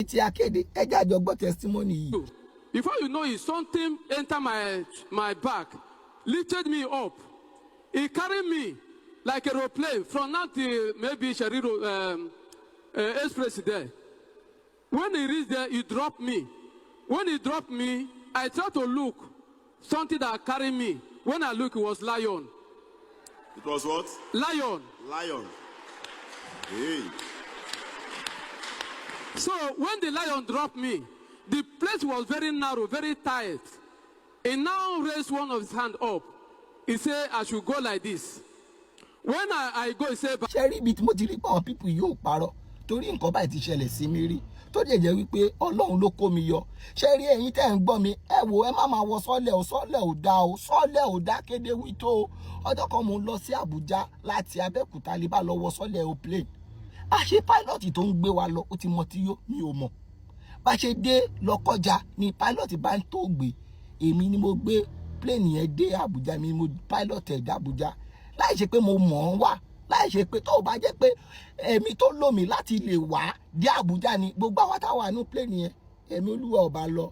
Ti akéde ẹja àjọgbọ́ testimony yìí. Before you know it, something entered my back, lifted me up. He carried me like a aeroplane from now to maybe Shariro Express there. When he reached there, he dropped me. When he dropped me, I tried to look something that carried me. When I look, it was lion. It was what? Lion. Lion. Hey. So when the lion dropped me, the place was very narrow, very tight. He now raised one of his hand up. He said, I should go like this. When I go, he said, Ṣé rí ibi tí mo ti rí pé àwọn people yóò parọ́ torí nǹkan báyìí ti ṣẹlẹ̀ sí mi rí tó jẹ́ wípé Ọlọ́run ló kó mi yọ. Ṣé rí ẹ̀yin tẹ́ ń gbọ́ mi ẹ wò ẹ má máa wọ sọ́lẹ̀ ò dá o sọ́lẹ̀ ò dá kéde wí tó ọjọ́ kan mo ń lọ sí Àbújá láti Abẹ́òkúta lè bá lọ wọ sọ́lẹ̀ o plane. Àṣé pilot tó ń gbé wa lọ ó ti mọ tí yó mi ò mọ̀. Bá ṣe dé lọ kọjá ni pilot bá ń tó gbé èmi ni mo gbé plane yẹn dé Àbújá mi mo pilot ẹ̀ dé Àbújá láì ṣe pé mo mọ̀ ọ́n wà láì ṣe pé tó bá jẹ́ pé ẹ̀mí tó lò mí láti lè wá dé Àbújá ni gbogbo àwọn táwa nínú plane yẹn ẹ̀mí Olúwa ò bá lọ.